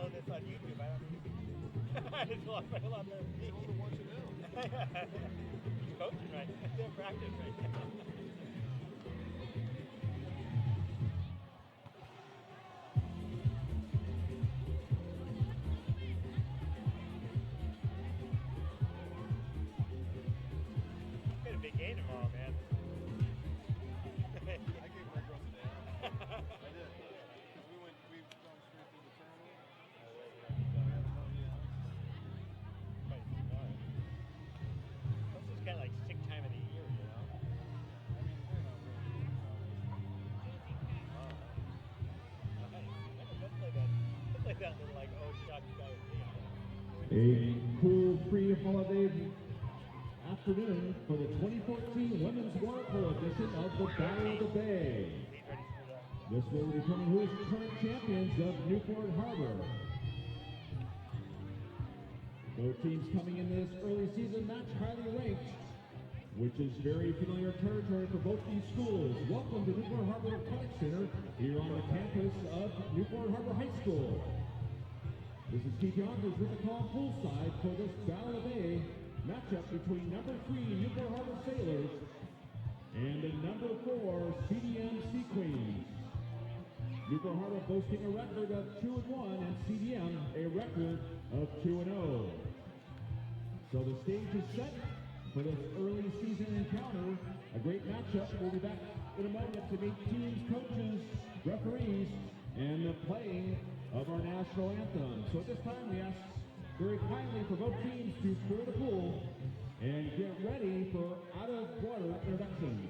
follow this on YouTube. I just lost my lot there. Tell them what you know. He's coaching right now. He's in practice right now. Got a big game tomorrow, man. I gave Red Rose a day off. I did. We've gone straight through the tournament. This is kind of like sick time of the year, you know? I mean, they're not really. Let's play that little like, oh, shucks, guys. A cool pre-holiday afternoon for the 2014 Women's Water Polo edition of the Battle of the Bay. This will determine who is current champions of Newport Harbor. Both teams coming in this early season match highly ranked, which is very familiar territory for both these schools. Welcome to Newport Harbor Aquatic Center here on the campus of Newport Harbor High School. This is Keith Yonkers with the call poolside for this Battle of the Bay matchup between number 3 Newport Harbor Sailors and the number 4 CDM Sea Queens. Newport Harbor boasting a record of 2-1 and CDM a record of 2-0. So the stage is set for this early season encounter. A great matchup. We'll be back in a moment to meet teams, coaches, referees, and the playing of our national anthem. So at this time we ask very kindly for both teams to clear the pool and get ready for out-of-water introductions.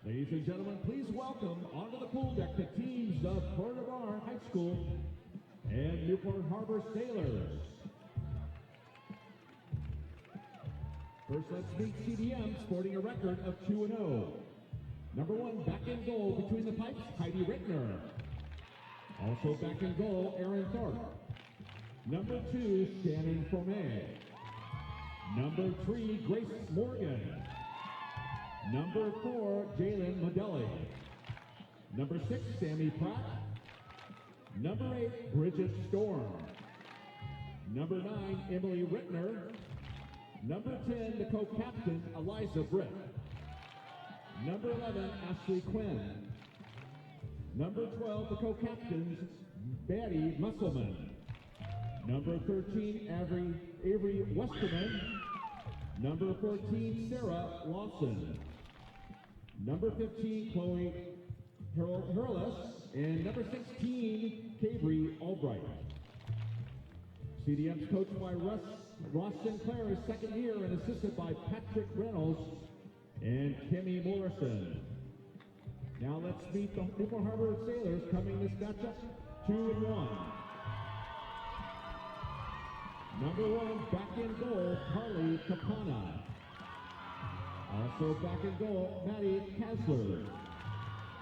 Ladies and gentlemen, please welcome onto the pool deck the teams of Florida Bar High School and Newport Harbor Sailors. First, let's meet CDM, sporting a record of 2-0. Number 1, back in goal between the pipes, Heidi Rittner. Also back in goal, Aaron Thorpe. Number 2, Shannon Formay. Number 3, Grace Morgan. Number 4, Jalen Modelli. Number 6, Sammy Pratt. Number 8, Bridget Storm. Number 9, Emily Rittner. Number 10, the co-captain, Eliza Britt. Number 11, Ashley Quinn. Number 12, the co-captains, Betty Musselman. Number 13, Avery Westerman. Number 14, Sarah Lawson. number 15, Chloe Hurles, and number 16, Cabry Albright. CDM's coached by Ross Sinclair, his second year, and assisted by Patrick Reynolds and Kimmy Morrison. Now let's meet the Newport Harbor Sailors coming this matchup 2-1. Number 1, back in goal, Carly Capana. Also back in goal, Maddie Kasler.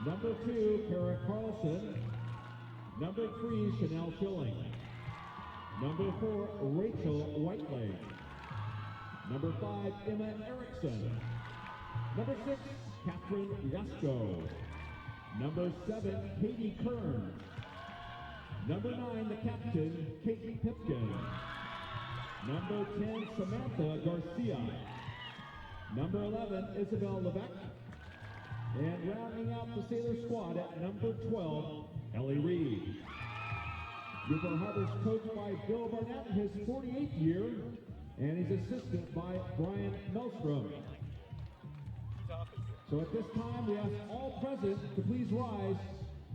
Number 2, Kara Carlson. Number 3, Chanel Schilling. Number 4, Rachel Whiteleg. Number 5, Emma Erickson. Number 6, Catherine Yasko. Number 7, Katie Kern. Number 9, the captain, Kate Pipkin. Number 10, Samantha Garcia. Number 11, Isabel Levesque. And rounding out the Sailor squad at number 12, Ellie Reed. Newport Harbor's coached by Bill Barnett, his 48th year, and he's assisted by Brian Melstrom. So at this time, we ask all present to please rise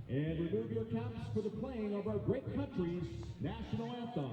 and remove your caps for the playing of our great country's national anthem.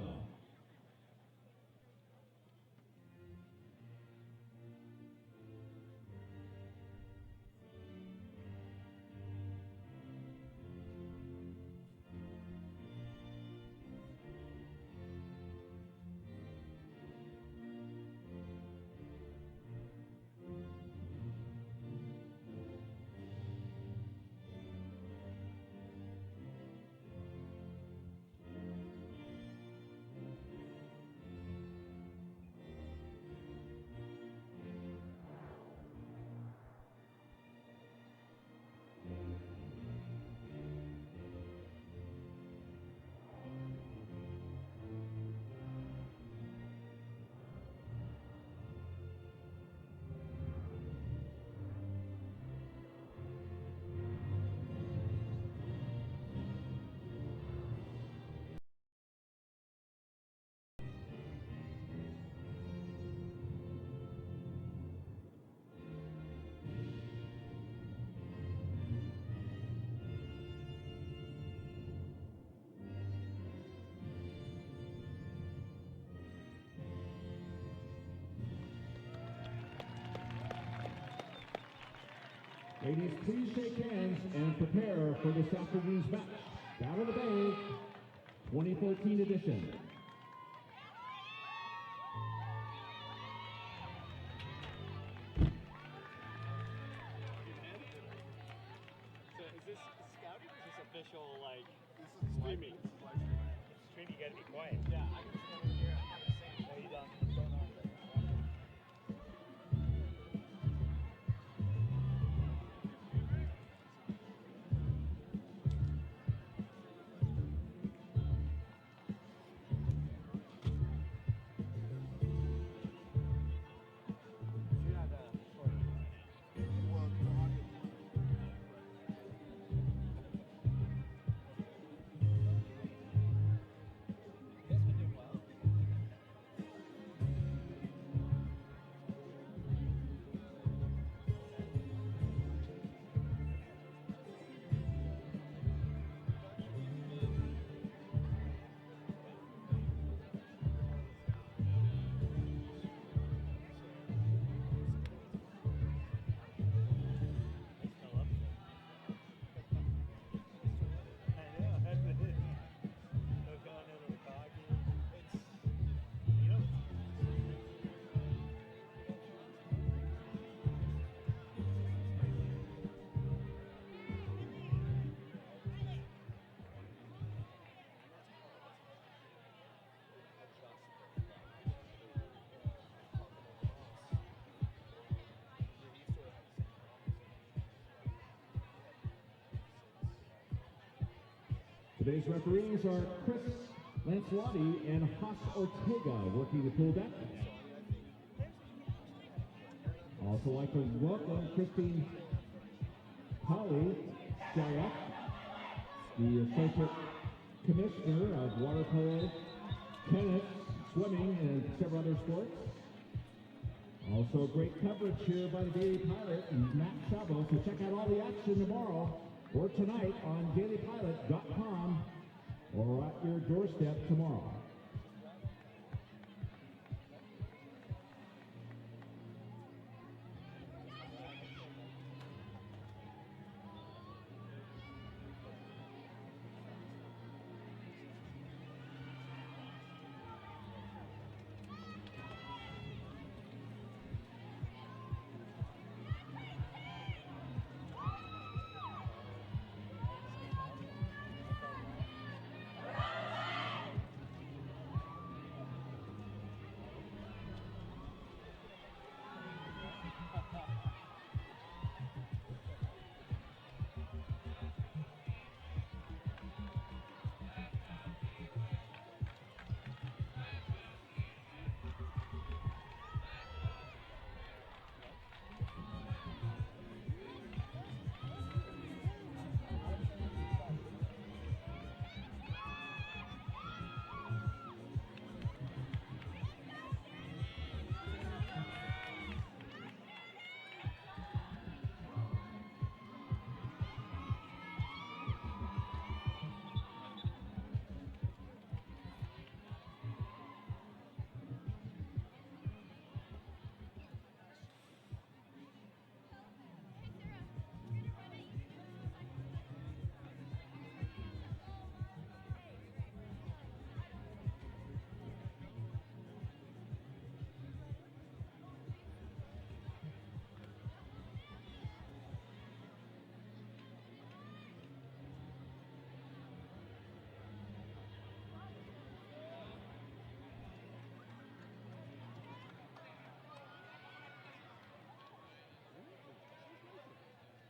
Ladies, please shake hands and prepare for this afternoon's match. Battle of the Bay, 2014 edition. So is this scouting or is this official, like, This is streaming? live stream. Streaming, you gotta be quiet. Yeah, I can stand over here. I'm the same. No, you don't. What's going on? Today's referees are Chris Lancelotti and Haas Ortega working the pool deck. Also like to welcome Christine Polly Shayuk, the Associate Commissioner of Water Polo, Tennis, Swimming, and several other sports. Also great coverage here by the Daily Pilot and Matt Chavez. So check out all the action tomorrow or tonight on dailypilot.com or at your doorstep tomorrow.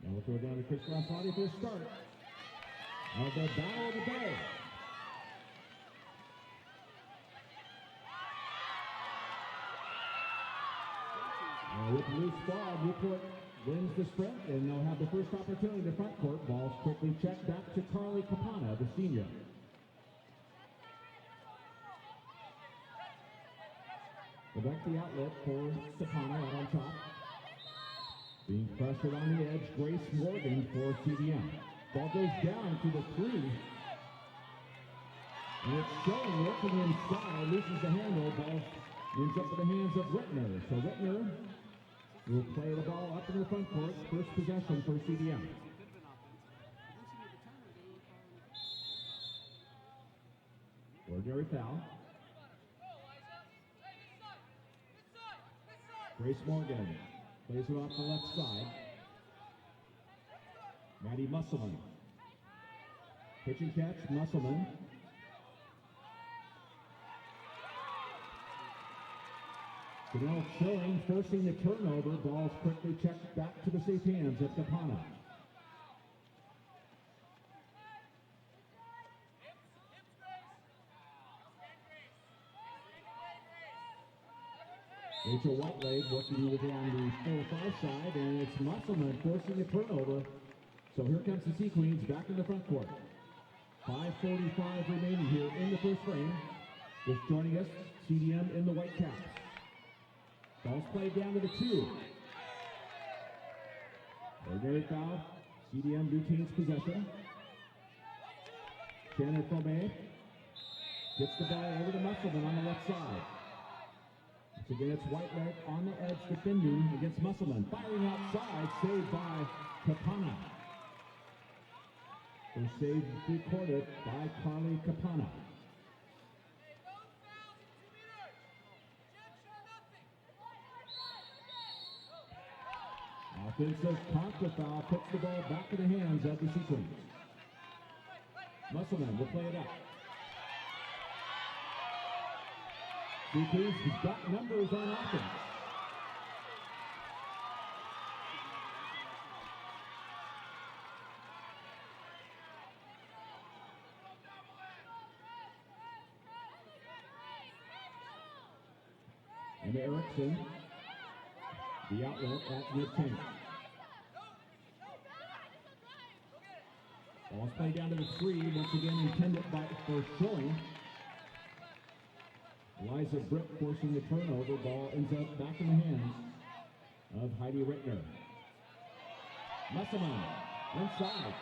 And we'll throw it down to Chris Raffati for the start of the battle of the day. With the loose ball, Newport wins the sprint, and they'll have the first opportunity to front court. Ball's quickly checked back to Carly Capana, the senior. Back the outlet for Capana out on top. Being pressured on the edge, Grace Morgan for CDM. Ball goes down to the 3. And it's showing, working inside, loses the handle. Ball ends up in the hands of Rittner. So Rittner will play the ball up in the front court. First possession for CDM. Ordinary foul. Grace Morgan plays it off the left side. Maddie Musselman. Pitch and catch, Musselman. Janelle Schilling forcing the turnover. Ball's quickly checked back to the safe hands of Capana. Rachel Whitelade working over on the 4-5 side, and it's Musselman forcing the turnover. So here comes the Sea Queens back in the front court. 5:45 remaining here in the first frame. Just joining us, CDM in the white caps. Ball's played down to the 2. Ordinary foul. CDM retains possession. Shannon Fromé gets the ball over to Musselman on the left side. Once again, it's Whitelade on the edge defending against Musselman. Firing outside, saved by Capana. The save recorded by Carly Capana. Offensive contra foul puts the ball back in the hands of the Sea Queens. Musselman will play it up. Sea Queens has got numbers on offense. And Erickson, the outlet at mid-tank. Ball's played down to the 3, once again intended for Schilling. Eliza Britt forcing the turnover. Ball ends up back in the hands of Heidi Rittner. Musselman inside.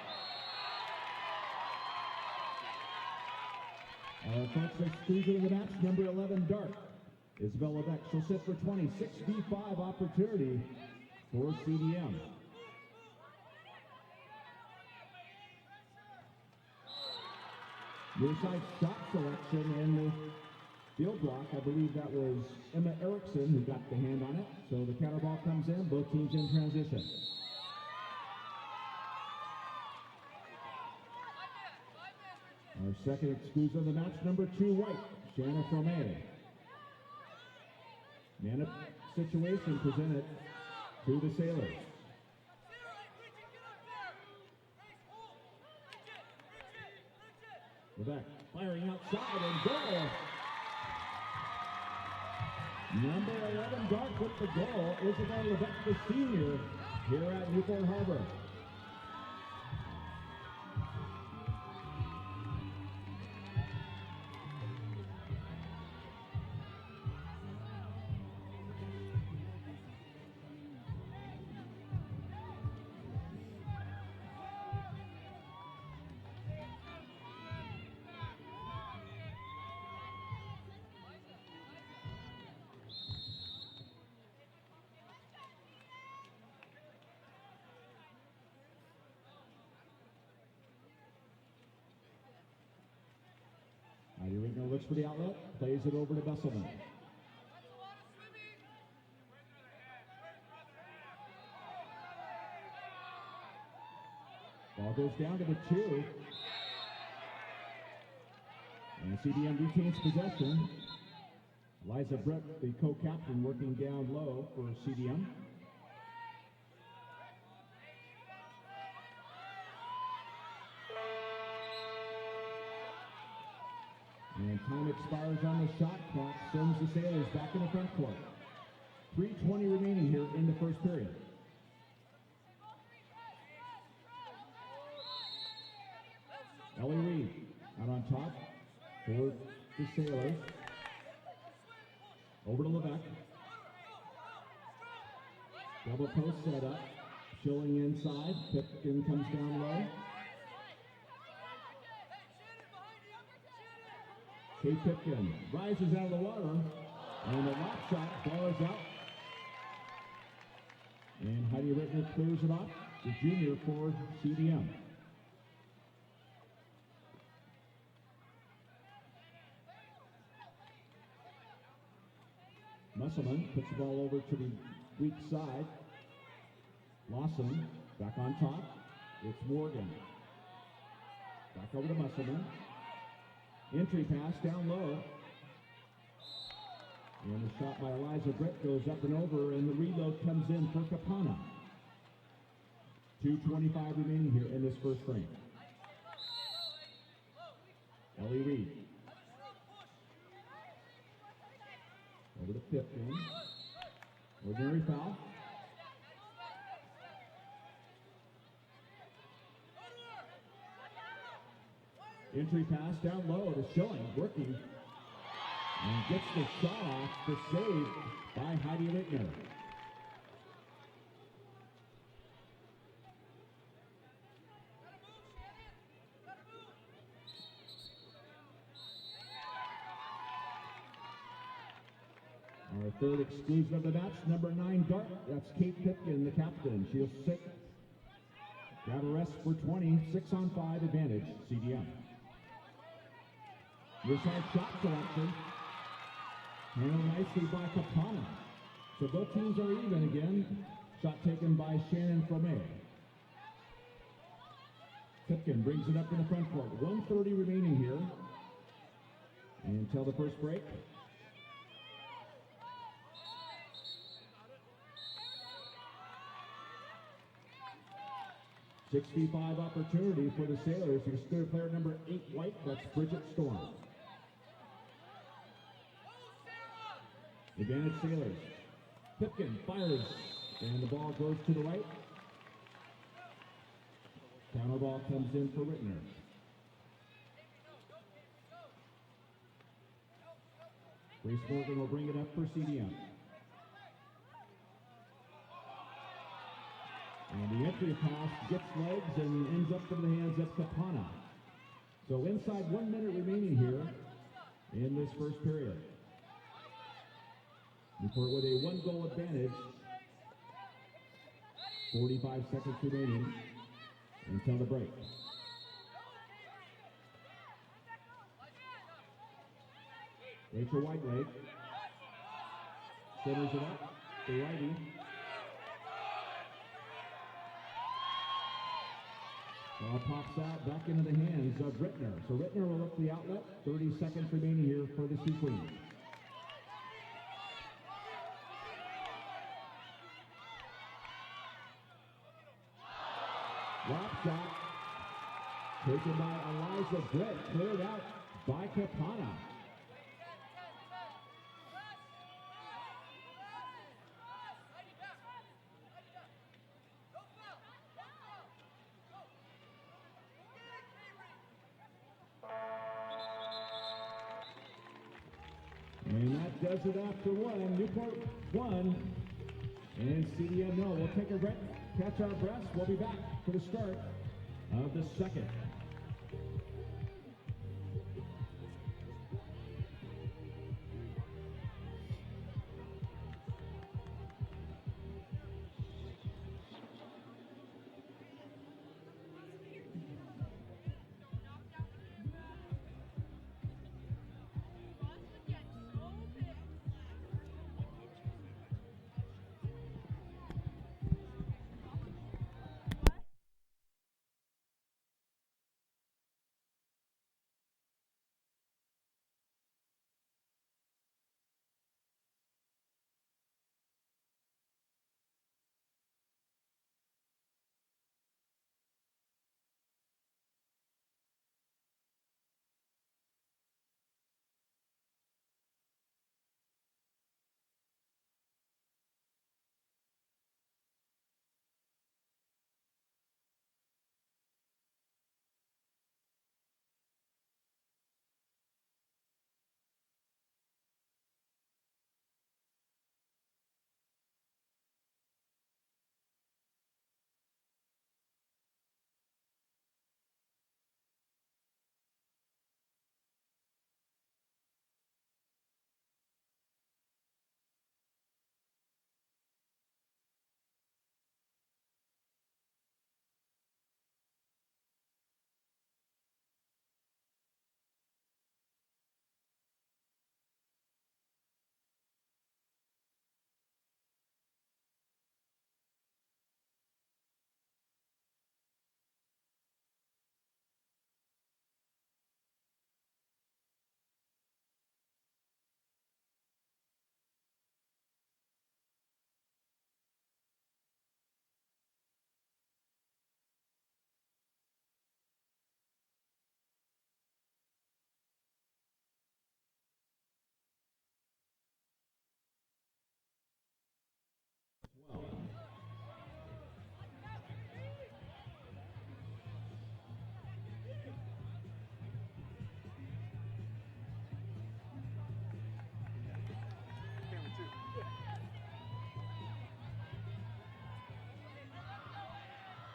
Our first exclusion of the match, number 11, Dart. Isabella Beck, she'll sit for 20, 6v5 opportunity for CDM. Your side shot selection in the field block, I believe that was Emma Erickson who got the hand on it. So the counter ball comes in, both teams in transition. Our second exclusion of the match, number 2, White, Shanna Fromay. Man-up situation presented to the Sailors. Levesque firing outside and goal. Number 11 Dart with the goal. Isabel Levesque, the senior, here at Newport Harbor. Heidi Rittner looks for the outlet, plays it over to Besselman. Ball goes down to the 2. And CDM retains possession. Liza Brett, the co-captain, working down low for CDM. And time expires on the shot clock, sends the Sailors back in the front court. 3:20 remaining here in the first period. Ellie Reed out on top for the Sailors. Over to Levesque. Double post set up. Schilling inside. Pipkin comes down low. Kate Pipkin rises out of the water, and the lock shot fires out. And Heidi Rittner clears it off, the junior for CDM. Musselman puts the ball over to the weak side. Lawson back on top. It's Morgan. Back over to Musselman. Entry pass down low. And the shot by Eliza Britt goes up and over, and the reload comes in for Capana. 2:25 remaining here in this first frame. Ellie Reed. Over to Pipkin. Ordinary foul. Entry pass down low to Schilling, working. And gets the shot off, the save by Heidi Rittner. Our third exclusion of the match, number 9 Dart. That's Kate Pipkin, the captain. She'll sit. Grab a rest for 20, 6-on-5 advantage, CDM. Your side shot selection. Handled nicely by Capana. So both teams are even again. Shot taken by Shannon Fromay. Pipkin brings it up in the front court. 1:30 remaining here until the first break. .65 opportunity for the Sailors. Here's third player number 8 White. That's Bridget Storm. Advantage Sailors. Pipkin fires, and the ball goes to the right. Counter ball comes in for Rittner. Grace Morgan will bring it up for CDM. entry pass gets legs and ends up in the hands of Capana. So inside 1 minute remaining here in this first period. Newport with a 1-goal advantage. 45 seconds remaining until the break. Rachel Whitelake centers it up. The righty. Ball pops out back into the hands of Rittner. So Rittner will look for the outlet. 30 seconds remaining here for the Sea Queens. Drop shot taken by Eliza Britt, cleared out by Capana. And that does it after one. Newport 1 and CDM no. We'll take a break, catch our breaths. We'll be back for the start of the second.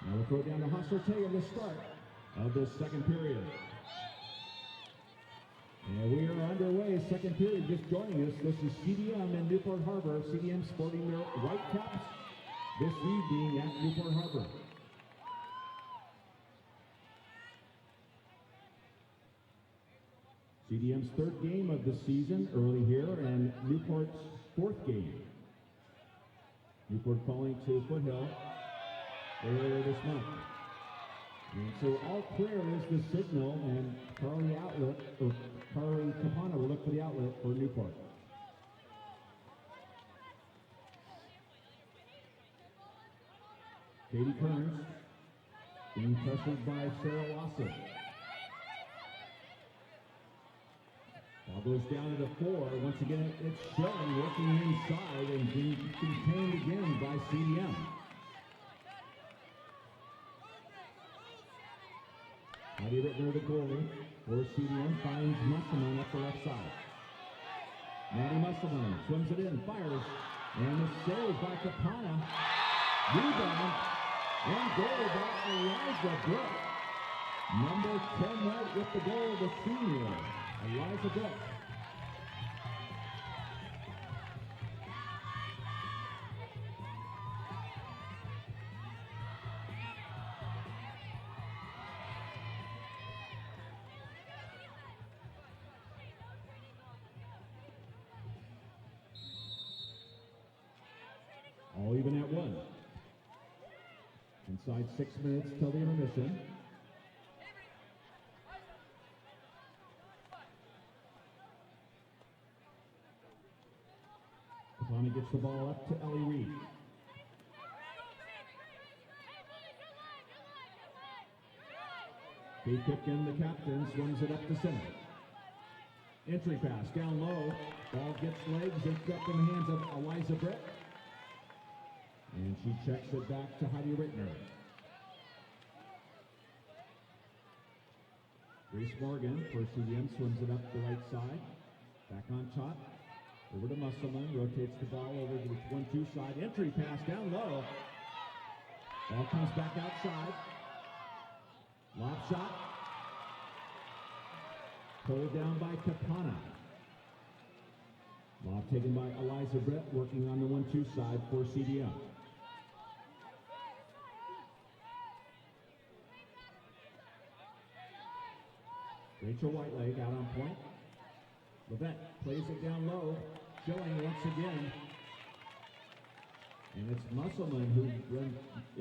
Now we'll throw down the hostility of the start of this second period. And we are underway, second period, just joining us. This is CDM in Newport Harbor. CDM sporting their white caps this evening at Newport Harbor. CDM's third game of the season early here, and Newport's fourth game. Newport falling to Foothill earlier this month. And so all clear is the signal, and Carly Capana will look for the outlet for Newport. Katie Kearns being pressured by Sarah Lawson. Ball goes down to the 4. Once again, it's Shelley working inside and being contained again by CDM. Heidi Rittner, the goalie for CDM, finds Musselman up the left side. Maddie Musselman swims it in, fires, and it's saved by Capana. Rebound And goal by Eliza Brooke. Number 10 right with the goal, the senior, Eliza Brooke. All even at one. Inside 6 minutes till the intermission. Tommy gets the ball up to Ellie Reed. Kate Pipkin, the captain, swings it up to center. Entry pass down low. Ball gets legs. It's up in the hands of Eliza Brett. And she checks it back to Heidi Rittner. Grace Morgan for CDM swims it up the right side. Back on top. Over to Musselman. Rotates the ball over to the 1-2 side. Entry pass down low. Ball comes back outside. Lob shot. Pulled down by Capana. Lob taken by Eliza Brett, working on the 1-2 side for CDM. Rachel Whiteleg out on point. Levette plays it down low. Schilling once again. And it's Musselman who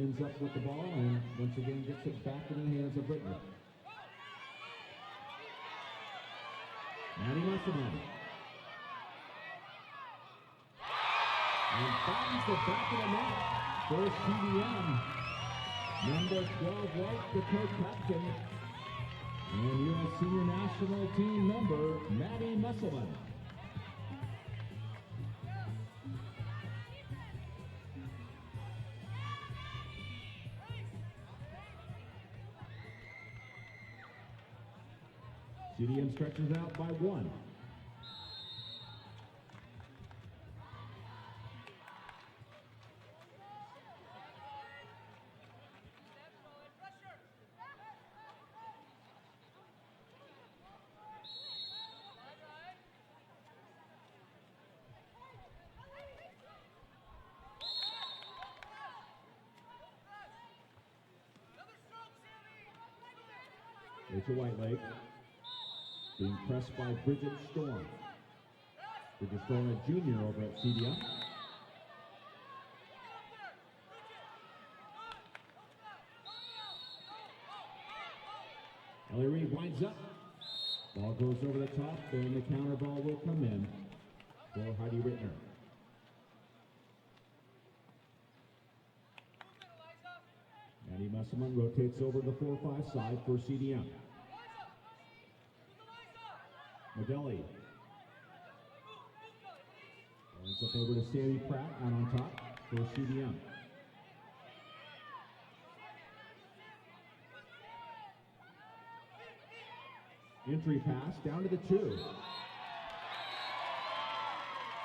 ends up with the ball and once again gets it back in the hands of Brittany. Maddie Musselman. And finds the back of the net for CDM. Number 12 White, the co-captain. And U.S. Senior National Team member, Maddie Musselman. CDM stretches out by 1. Rachel Whiteleg being pressed by Bridget Storm. Bridget Storm, a junior over at CDM. Ellie Reed winds up. Ball goes over the top, and the counter ball will come in for Heidi Rittner. Maddie Musselman rotates over the 4-5 side for CDM. Modelli. Points up over to Sammy Pratt out on top for CDM. Entry pass down to the 2.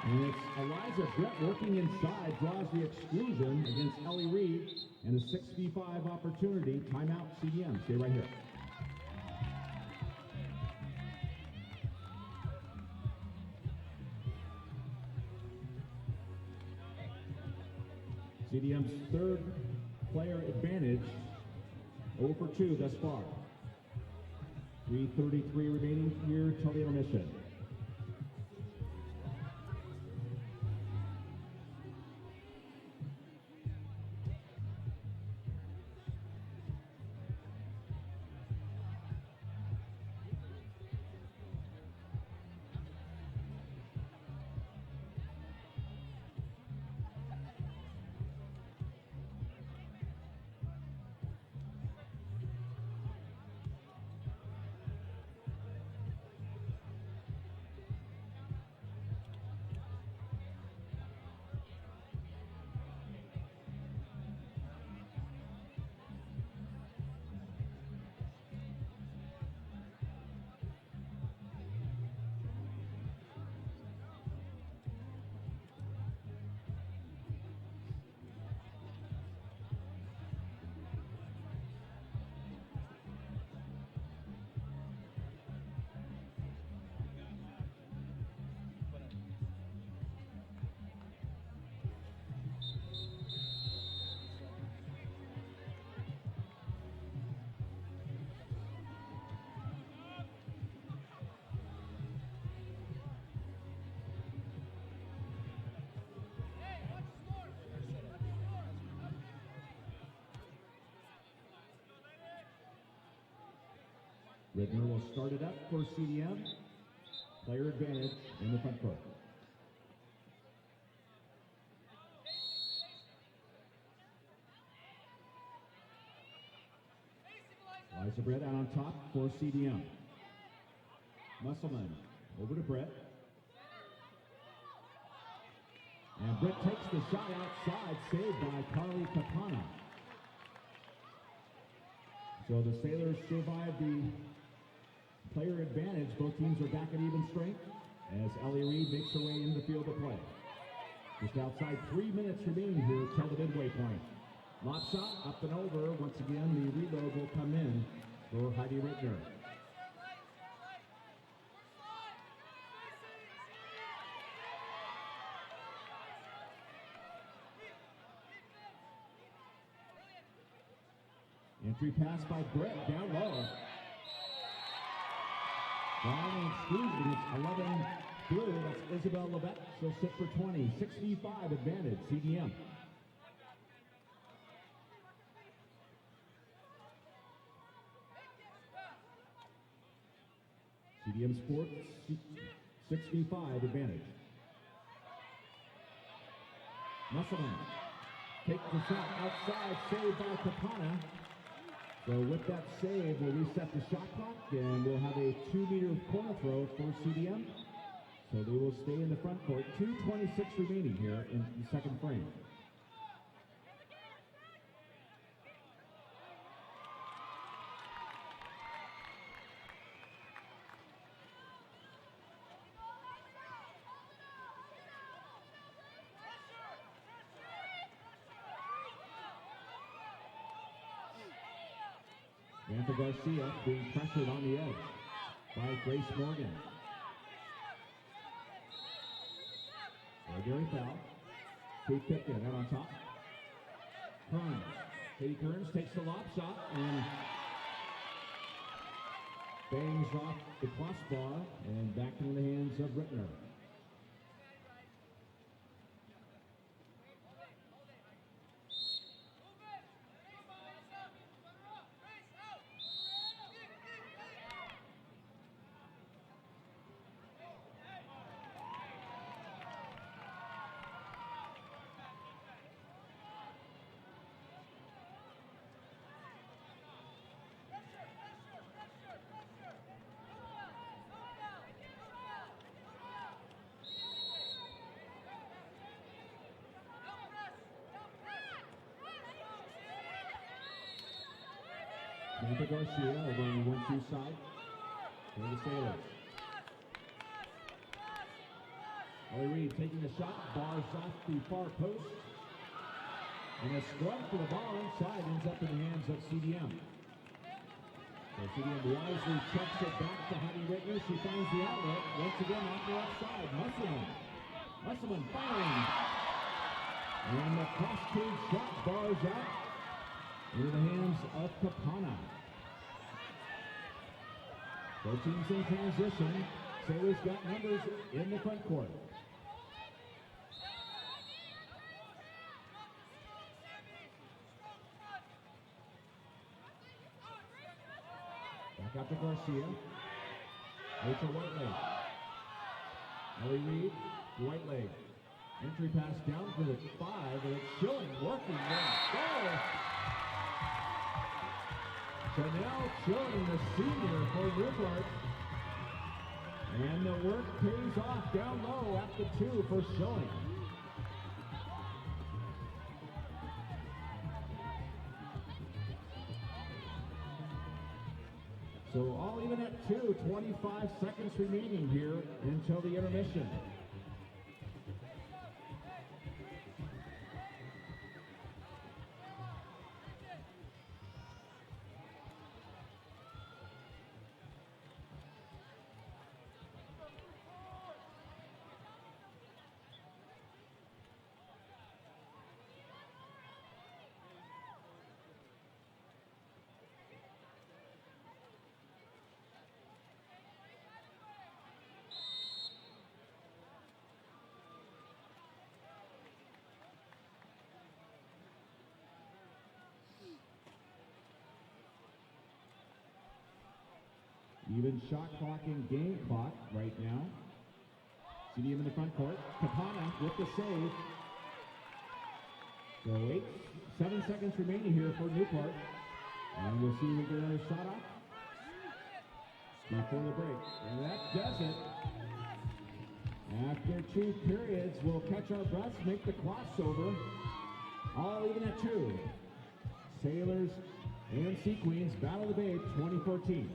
And it's Eliza Brett working inside, draws the exclusion against Ellie Reed, and a 6v5 opportunity. Timeout CDM. Stay right here. CDM's third player advantage, 0 for 2 thus far. 3:33 remaining here till the intermission. Ridner will start it up for CDM. Player advantage in the front court. Liza Brett out on top for CDM. Musselman over to Brett. And Brett takes the shot outside, saved by Carly Capana. So the Sailors survive the player advantage. Both teams are back at even strength as Ellie Reed makes her way into the field of play. Just outside 3 minutes remaining here till the midway point. Lob shot up and over. Once again, the reload will come in for Heidi Ridner. Entry pass by Brett down low. Down exclusion. It's 11 through. That's Isabel Levesque. She'll sit for 20. 65 advantage, CDM. CDM Sports, 65 advantage. Musselman takes the shot outside, saved by Capana. So with that save, we'll reset the shot clock, and we'll have a 2-meter corner throw for CDM. So they will stay in the front court. 2:26 remaining here in the second frame. Samantha Garcia being pressured on the edge by Grace Morgan. Gary Foul. Kate Pipkin out on top. Kearns. Katie Kearns takes the lob shot and bangs off the crossbar and back into the hands of Ridner. Samantha Garcia over on the 1-2 side for the Sailors. Ellie Reed taking the shot, bars off the far post. And a scrum for the ball inside ends up in the hands of CDM. So CDM wisely checks it back to Heidi Ridner. She finds the outlet. Once again off the left side. Musselman firing. And the cross-court shot bars out into the hands of Capana. Both teams in transition. Sailors got numbers in the front court. Back out to Garcia. Rachel Whiteleg. Ellie Reed, Whiteleg. Entry pass down for the 5, and it's Schilling working there. Chanel Schilling, the senior for Newport. And the work pays off down low at the 2 for Schilling. So all even at 2, 25 seconds remaining here until the intermission. Even shot clock and game clock right now. CDM in the front court. Capana with the save. So 7 seconds remaining here for Newport. And we'll see if we get another shot off before the break. And that does it. After 2 periods, we'll catch our breaths, make the crossover. All even at 2. Sailors and Sea Queens battle the Babe 2014.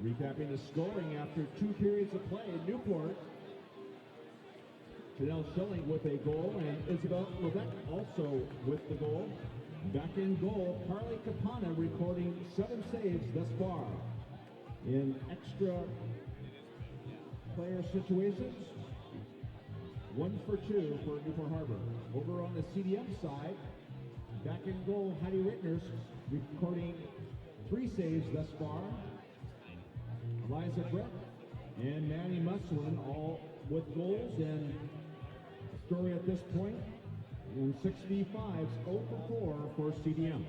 Recapping the scoring after 2 periods of play in Newport. Chanel Schilling with a goal and Isabel Levesque also with the goal. Back in goal, Carly Capana recording 7 saves thus far. In extra player situations, 1 for 2 for Newport Harbor. Over on the CDM side, back in goal, Heidi Rittners recording 3 saves thus far. Eliza Brett and Manny Muslin all with goals, and story at this point in 65's 0 for 4 for CDM.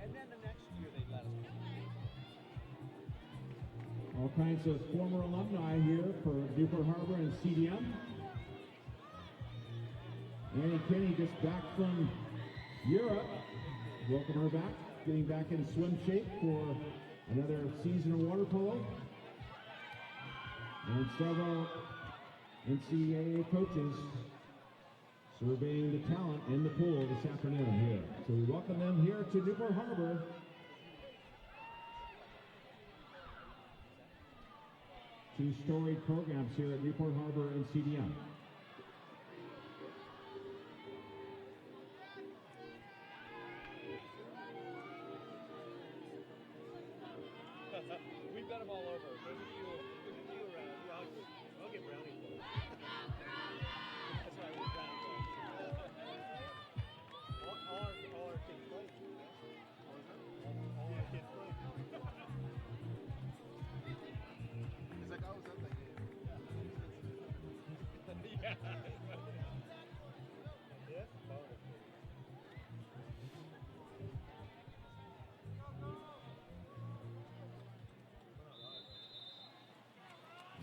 And then the next year they let us kinds of former alumni here for Newport Harbor and CDM. Annie Kinney just back from Europe. Welcome her back, getting back in swim shape for another season of water polo. And several NCAA coaches surveying the talent in the pool this afternoon here. So we welcome them here to Newport Harbor. Two storied programs here at Newport Harbor and CDM. We've got them all over. There's a few around. I'll get brownies for you. That's why we're brownies. All our kids play. All our kids play. He's like, I was at that game. Yeah. Yes? Oh.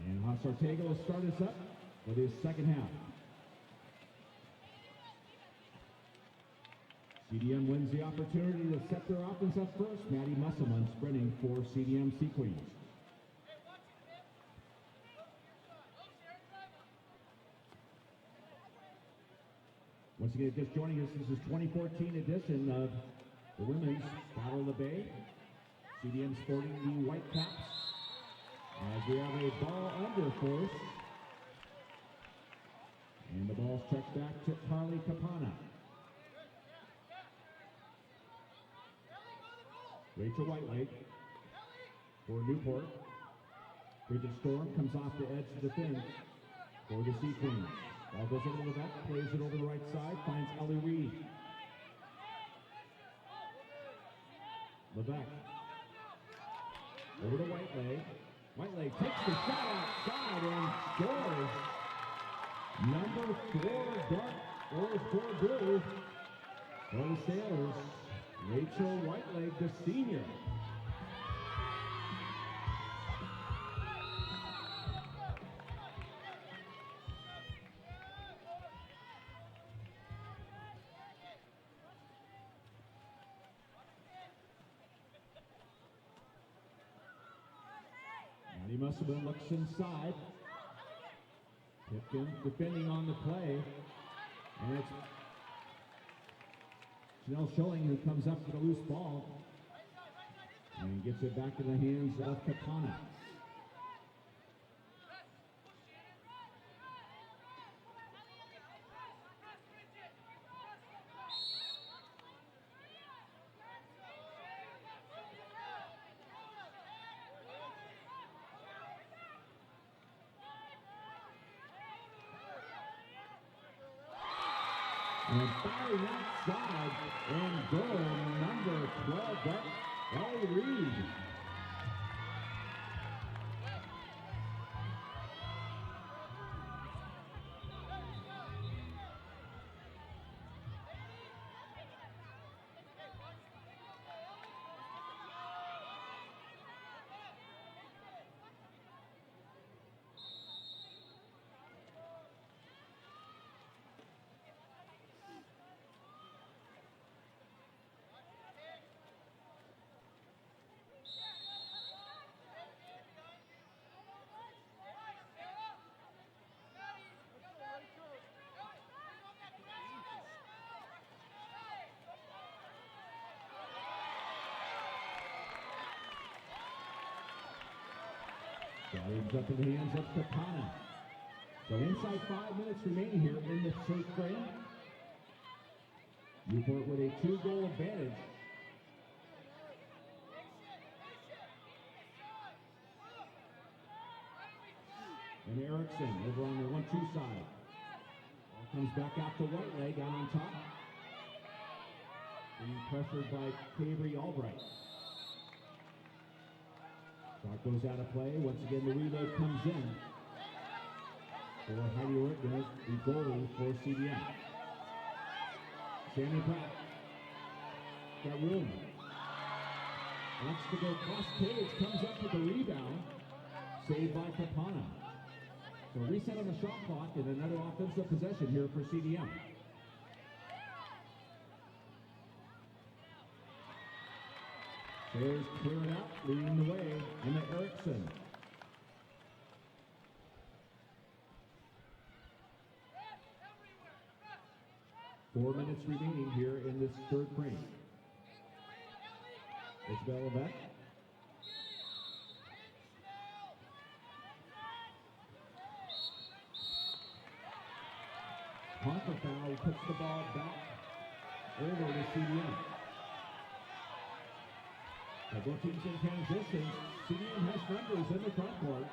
And Haas Ortega will start us up with his second half. CDM wins the opportunity to set their offense up first. Maddie Musselman sprinting for CDM Sea Queens. Once again, just joining us, this is 2014 edition of the Women's Battle of the Bay. CDM sporting the white caps. As we have a ball under force. And the ball's checked back to Carly Capana. Rachel Whitelake for Newport. Bridget Storm comes off the edge to defend for the Sea Queens. Ball goes over the left, plays it over the right side, finds Ellie Reed. Levesque. Over to Whitelake. Whitelake takes the shot outside and scores. Number 4 dart scores for blue. For the Sailors, Rachel Whitelake, the senior. Maddie Musselman looks inside. Pipkin defending on the play. And it's Janelle Schilling who comes up with a loose ball and gets it back in the hands of Capana. And firing outside and goal number 12, Ellie Reed. Ends up in the hands of Capana. So inside 5 minutes remaining here in the third frame. Newport with a 2-goal advantage. And Erickson over on the 1-2 side. Ball comes back out to Whitelake out on top. Being pressured by Cabry Albright. Shot goes out of play. Once again, the reload comes in for Heidi Ortega, the goalie for CDM. Shannon Pratt got room. Wants to go cross cage, comes up with the rebound. saved by Capana. So reset on the shot clock and another offensive possession here for CDM. There's clearing out, leading the way, Emma Erickson. Four minutes remaining here in this third frame. Isabel Levesque. Contra-foul puts the ball back over to CDM. Now both teams in transition. CDM has numbers in the front court.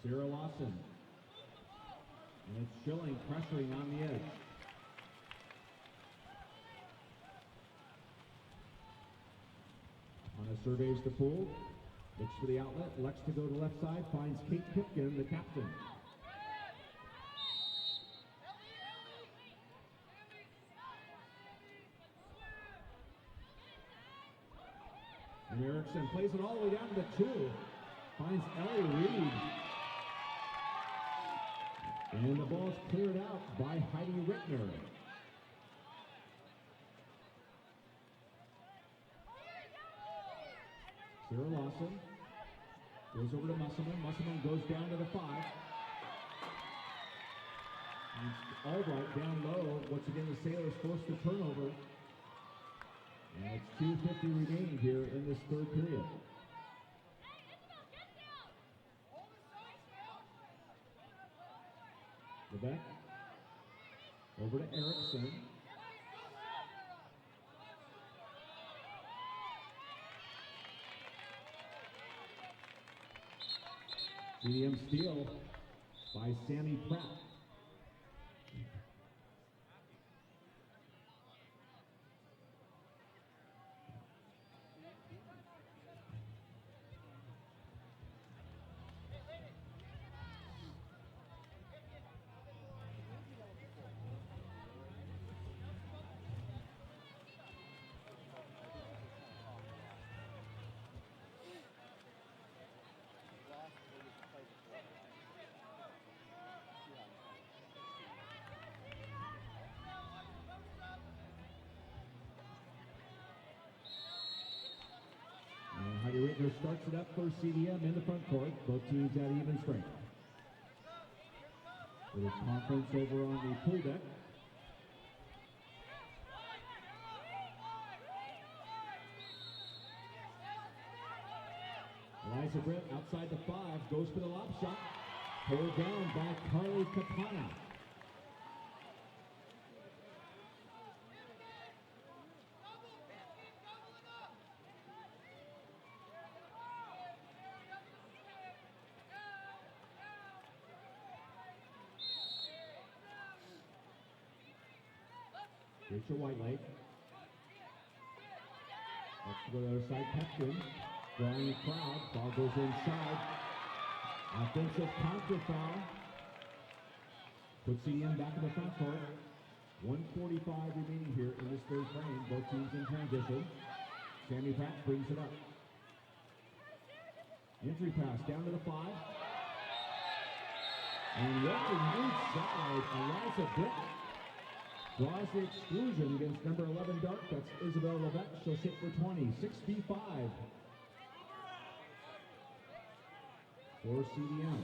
Sarah Lawson. And it's Schilling pressuring on the edge. Anna surveys the pool, looks for the outlet, elects to go to the left side, finds Kate Pipkin, the captain. And Erickson plays it all the way down to the 2. Finds Ellie Reed. And the ball is cleared out by Heidi Rittner. Sarah Lawson goes over to Musselman. Musselman goes down to the 5. And Albright down low. Once again, the Sailors forced the turnover. And it's 2:50 remaining here in this third period. Lebeck over to Erickson. CDM steal by Sammy Pratt. Heidi Rittner starts it up for CDM in the front court. Both teams at even strength. With a conference over on the pool deck. Eliza Britt outside the 5, goes for the lob shot. Pulled down by Carly Capana. Rachel Whitelake. Let's go to the other side. Pepkin drawing the crowd. Ball goes inside. Offensive counter foul. Puts CDM back in the front court. 1:45 remaining here in this third frame. Both teams in transition. Sammy Pratt brings it up. Entry pass down to the 5. And working inside, Eliza Britt draws the exclusion against number 11 Dark. That's Isabel Levesque. She'll sit for 20. 6v5 for CDM.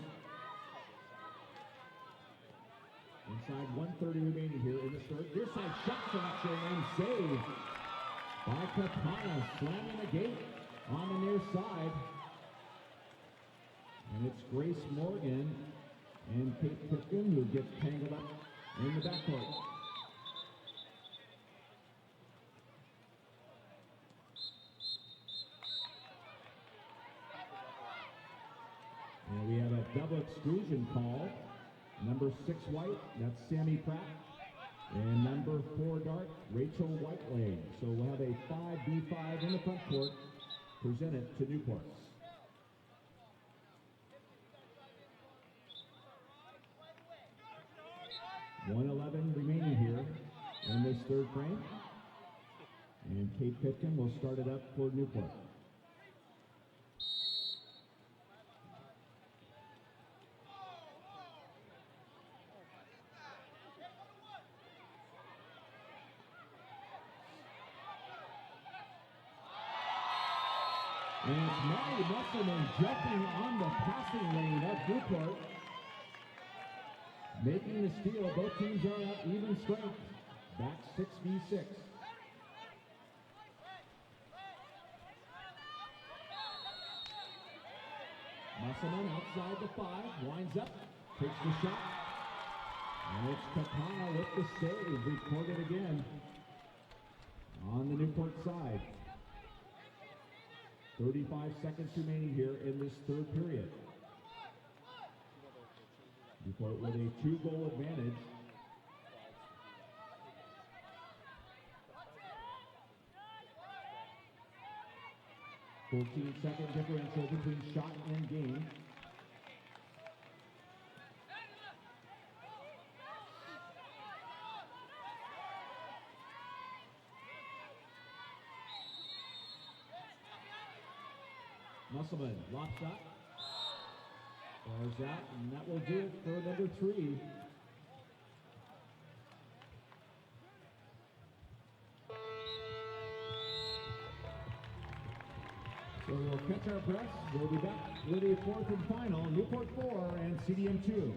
Inside 1:30 remaining here in the third. Near side shot selection and save by Capana, slamming the gate on the near side. And it's Grace Morgan and Kate Pipkin who gets tangled up in the backcourt. And we have a double exclusion call. Number 6 White, that's Sammy Pratt. And number 4 Dark, Rachel Whiteley. So we'll have a 5v5 in the front court presented to Newport. 1:11 remaining here in this third frame. And Kate Pitkin will start it up for Newport. And it's Molly Musselman jumping on the passing lane of Newport. Making the steal. Both teams are at even strength. Back 6v6. Musselman outside the 5. Winds up. Takes the shot. And it's Kakana with the save. Recorded again on the Newport side. 35 seconds remaining here in this third period. Newport with a 2-goal advantage. "14-second differential between shot and game. Musselman, lob shot. Bars out, and that will do it for number 3. So we'll catch our breath. We'll be back with a fourth and final. Newport 4 and CDM 2.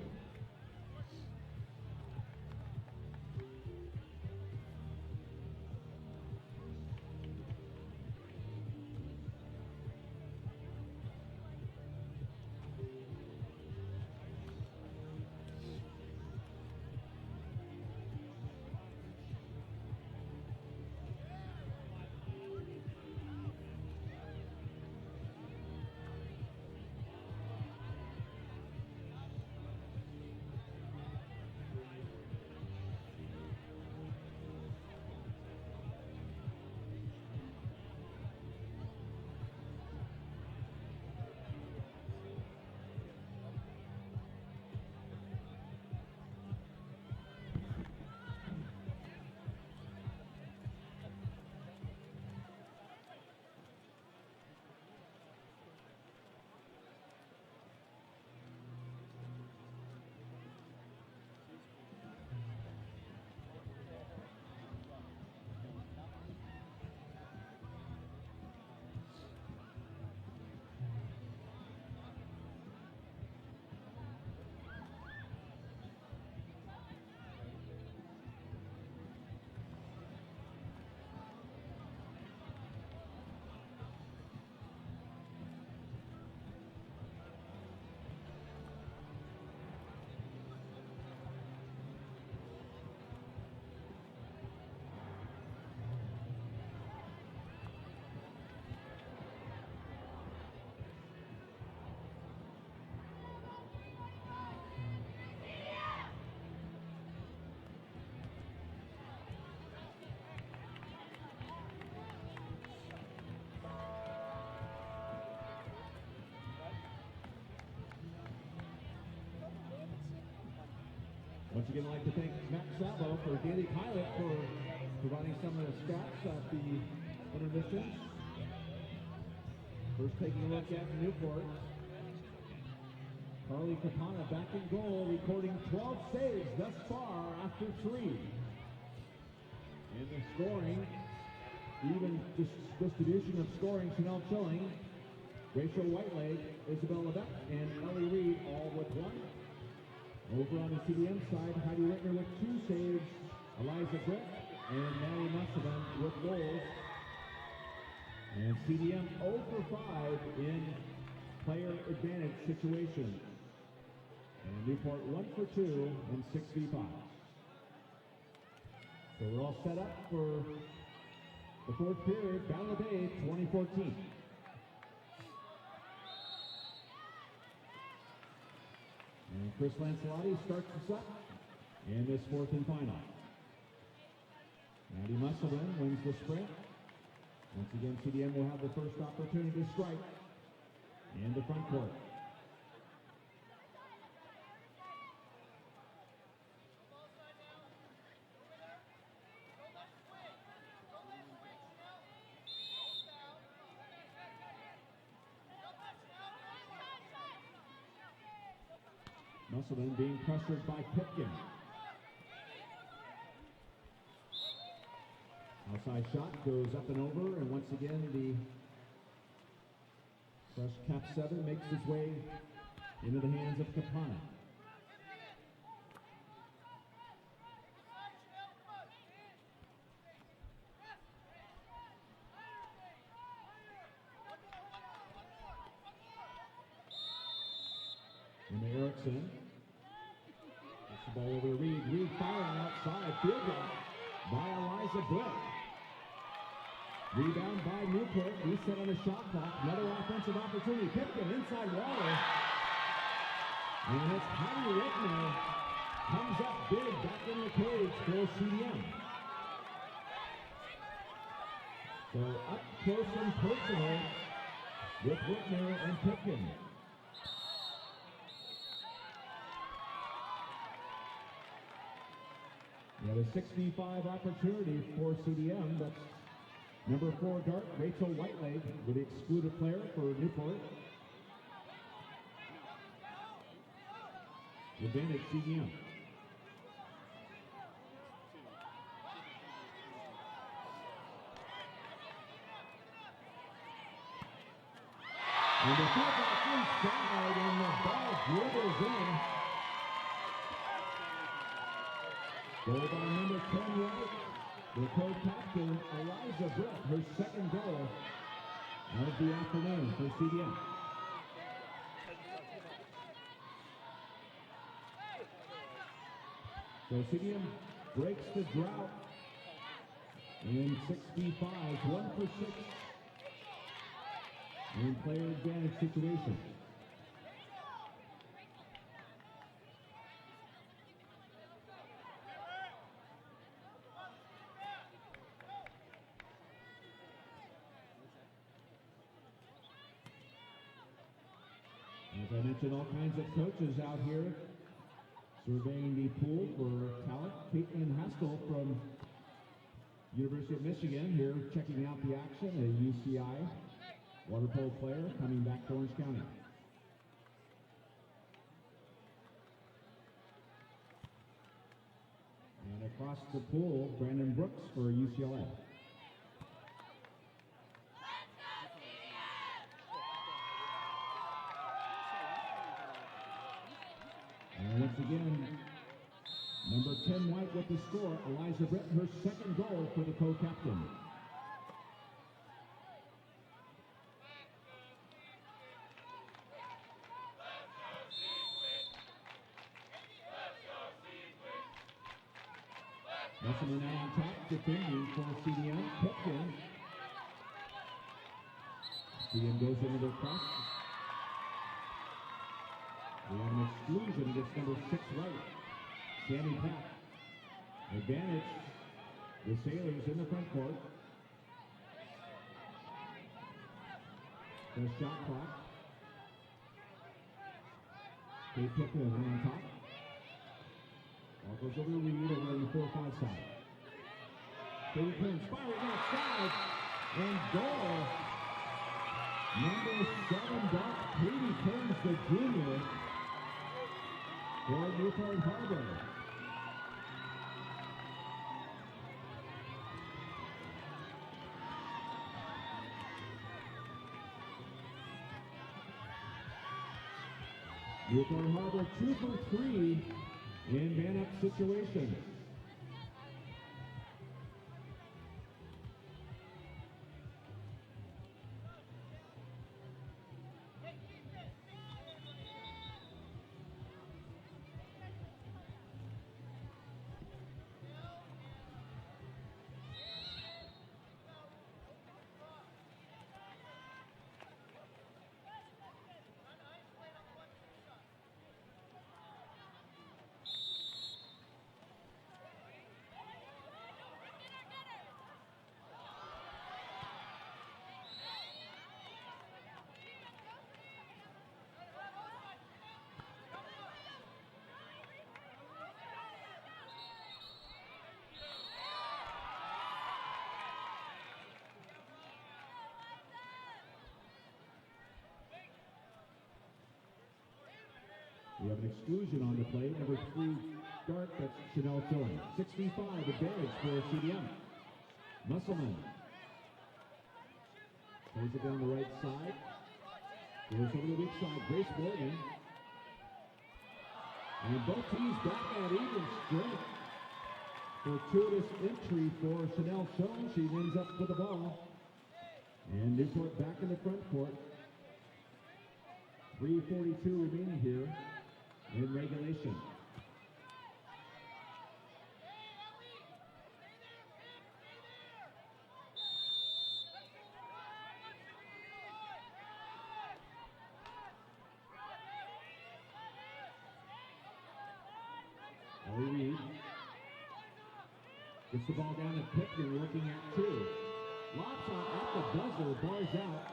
Once again, I'd like to thank Matt Salvo for a daily pilot for providing some of the stats at the intermissions. First taking a look at Newport. Carly Kapana back in goal, recording 12 saves thus far after 3. In the scoring, even distribution of scoring, Chanel Chilling, Rachel Whiteleg, Isabel Levesque, and Ellie Reed all with 1. Over on the CDM side, Heidi Whitner with 2 saves, Eliza Britt, and Maddie Musselman with goals. And CDM 0 for 5 in player advantage situations. And Newport 1 for 2 in 6v5. So we're all set up for the fourth period, Battle of Bay 2014. And Chris Lancelotti starts us up in this fourth and final. Maddie Musselman wins the sprint. Once again, CDM will have the first opportunity to strike in the front court. Musselman being pressured by Pipkin. Outside shot goes up and over, and once again the fresh cap 7 makes its way into the hands of Capana. And Erickson gets the ball over to Reed. Reed firing outside. Field goal by Eliza Britt. Rebound by Newport. Reset on the shot clock. Another offensive opportunity. Pipkin inside Waller. And it's Heidi Whitmer. Comes up big back in the cage for CDM. So up close and personal with Whitmer and Pipkin. We have a 65 opportunity for CDM. That's number 4 dart, Rachel Whiteleg, with the excluded player for Newport. Advantage CDM. And the fullback inside, and the ball dribbles in. Goal by number 10 White. The co-captain, Eliza Britt, her second goal of the afternoon for CDM. So CDM breaks the drought in 65, 1 for 6 in player advantage situation. As I mentioned, all kinds of coaches out here surveying the pool for talent. Caitlin Haskell from University of Michigan here checking out the action, a UCI water polo player coming back to Orange County. And across the pool, Brandon Brooks for UCLA. And once again, number 10 White with the score. Eliza Britt, her second goal for the co-captain. Musselman now on top, defending for CDM. Pipkin. CDM goes into the press. We have an exclusion against number 6 Right. Sammy Pack. Advantage. The Sailors in the front court. The shot clock. Kate Pipkin on top. Ball goes over to Reed over on the 4-5 side. Katie Pipkin firing outside. And goal. Number 7 dart, Katie Kearns, the junior, for Newport Harbor. Newport Harbor 2 for 3 in man-up situations. We have an exclusion on the play. Number 3 dart, that's Chanel Tillman. 65 advantage for CDM. Musselman plays it down the right side. Goes over the weak side. Grace Morgan. And both teams back at even strength. Fortuitous entry for Chanel Schoen. She ends up with the ball. And Newport back in the front court. 3:42 remaining here in regulation. Ellie Reed gets the ball down to Pickton, looking at 2. Lots on at the buzzer, bars out.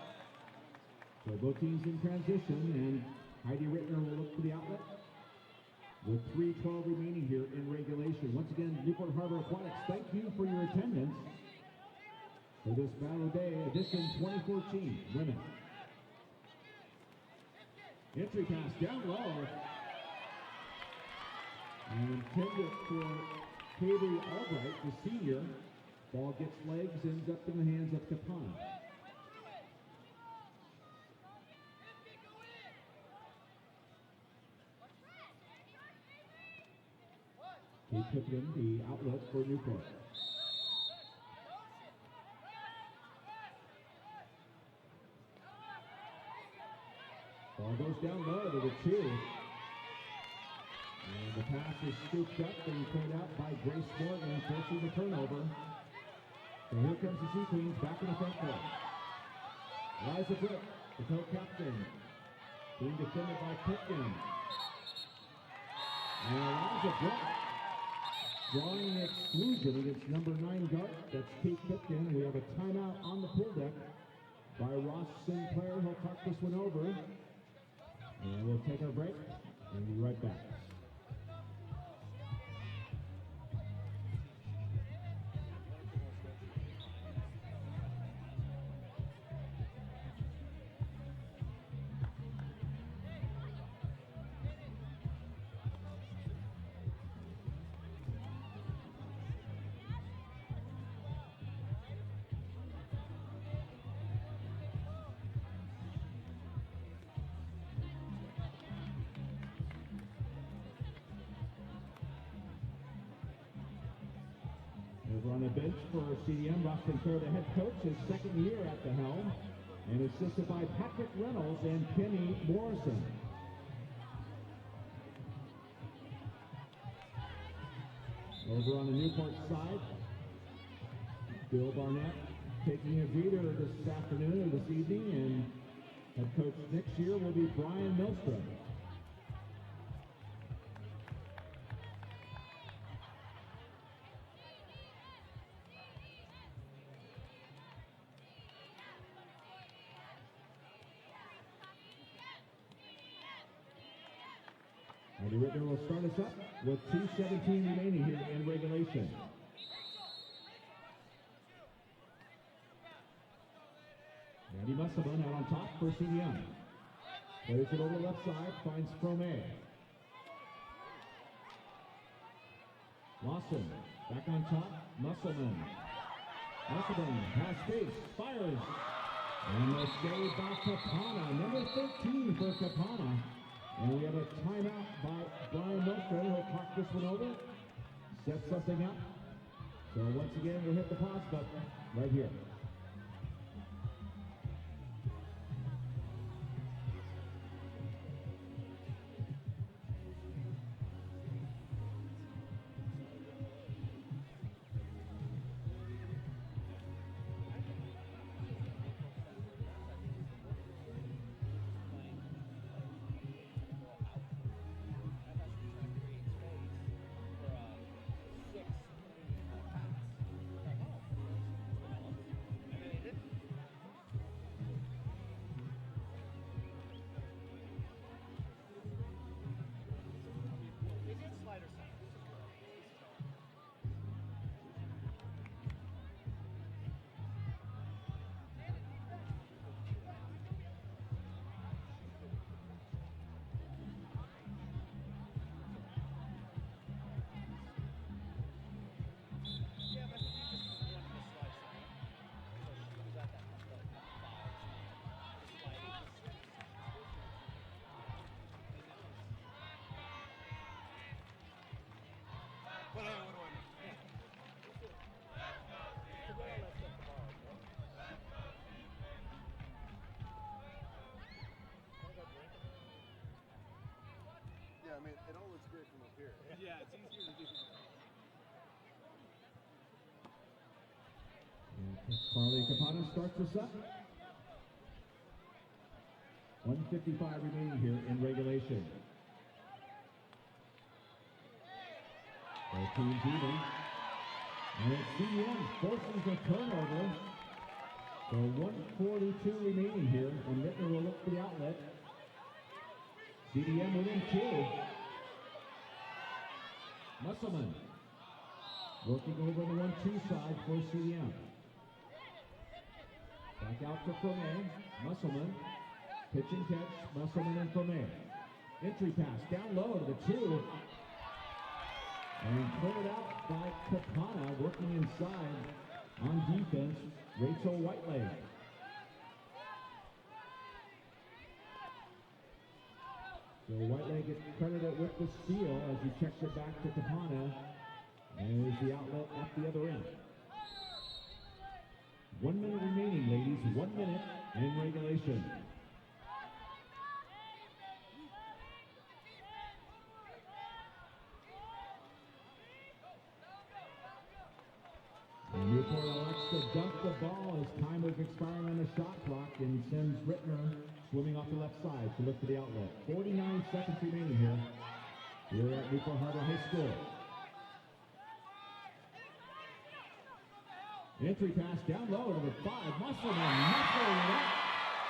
So both teams in transition, and Heidi Rittner will look for the outlet with 3:12 remaining here in regulation. Once again, Newport Harbor Aquatics, thank you for your attendance for this Battle Day edition 2014 women. Entry pass down low. And intended for Kaylee Albright, the senior. Ball gets legs, ends up in the hands of Capana. Kate Pippin, the outlet for Newport. Ball goes down low to the 2. And the pass is scooped up and cleared out by Grace Morgan, forcing the turnover. So here comes the Sea Queens back in the front court. Liza Britt, the co-captain, being defended by Pipkin. And Liza Britt drawing an exclusion against number 9 guard. That's Kate Pipkin. We have a timeout on the pool deck by Ross Sinclair. He'll talk this one over. And we'll take our break and be right back. Over on the bench for CDM, Ross Sinclair, the head coach, his second year at the helm, and assisted by Patrick Reynolds and Kenny Morrison. Over on the Newport side, Bill Barnett taking a breather this afternoon or this evening, and head coach next year will be Brian Milstrom. Andy Ritter will start us up with 2:17 remaining here in regulation. Andy Musselman out on top for CDM. Plays it over the left side, finds Fromé. Lawson back on top, Musselman. Musselman has space, fires. And the save by Capana, number 13 for Capana. And we have a timeout by Brian Milstrom. He'll talk this one over, set something up. So once again, we'll hit the pause button right here. here. Yeah, it's easier to do. Carly Capano starts us up. 1:55 remaining here in regulation. Both teams even. And it's CDM forces a turnover. So 1:42 remaining here, and Rittner will look for the outlet. CDM within 2. Musselman working over the 1-2 side for CDM. Back out to Fromay. Musselman. Pitch and catch. Musselman and Fromay. Entry pass down low to the 2. And cleared out by Capana, working inside on defense, Rachel Whiteleg. So Whiteleg gets credited with the steal as he checks it back to Capana. And there's the outlet at the other end. 1 minute remaining, ladies. 1 minute in regulation. And Newport elects to dump the ball as time is expiring on the shot clock and sends Rittner swimming off the left side to look for the outlet. 49 seconds remaining here. We're at Newport Harbor High School. Entry pass down low to the 5. Musselman knuckling it up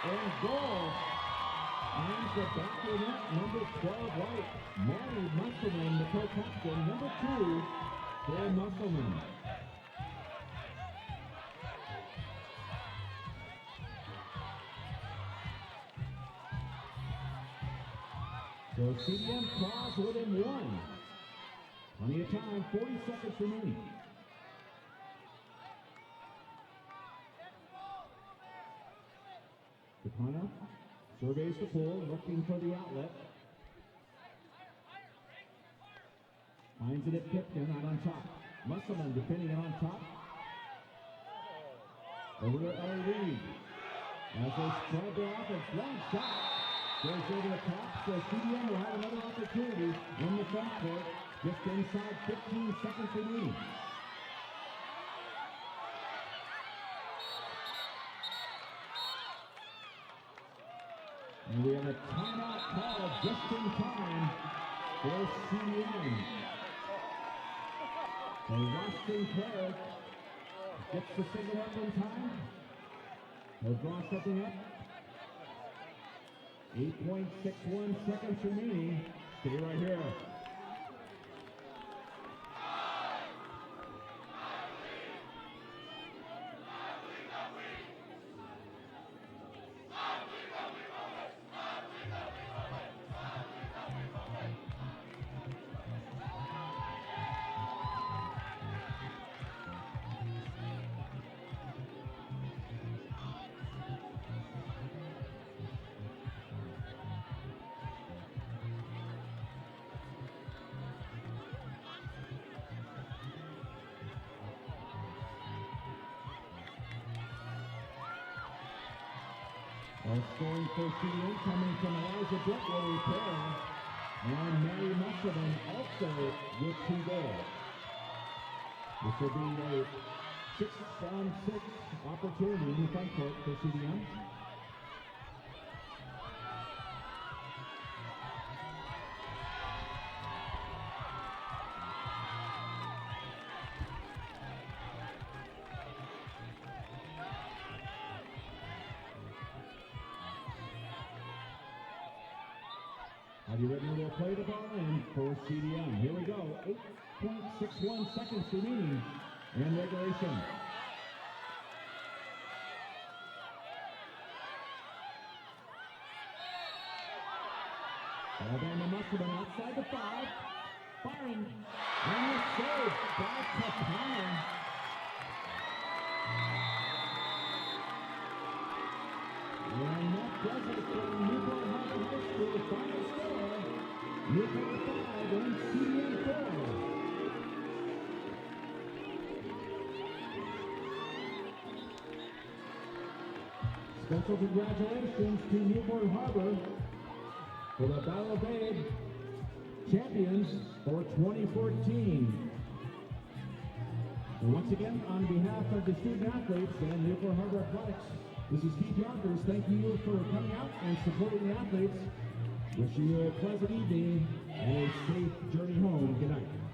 and goal. And the back of the net, number 12 right. Maddie Musselman, the co-captain, number 2 for Musselman. So CDM claws within 1. Plenty of time, 40 seconds remaining. Capana surveys the pool, looking for the outlet. Finds it at Pipkin, out on top. Musselman defending it on top. Over to Ellie Reed. As they spread their offense, long shot. Goes over the top, so CDM will have another opportunity in the front court, just inside 15 seconds remaining. And we have a timeout call just in time for CDM. So Ross Sinclair gets the signal up in time. He'll draw something up. 8.61 seconds remaining. Stay right here. Scoring for CDM coming from Elijah Brooke will repair. And Mary Musselman also with 2 goals. This will be a 6-on-6 opportunity in the front court for CDM. Ivy Rittner will play the ball in for CDM. Here we go. 8.61 seconds remaining in regulation. Alabama Musselman outside the 5. Firing. And the save by Capana. And that does it for Newport Harbor High School. The final score, Newport 5 and CDM 4. Special congratulations to Newport Harbor for the Battle of Babe champions for 2014. And once again, on behalf of the student athletes and Newport Harbor Athletics, this is Keith Yonkers. Thank you for coming out and supporting the athletes. Wish you a pleasant evening and a safe journey home. Good night.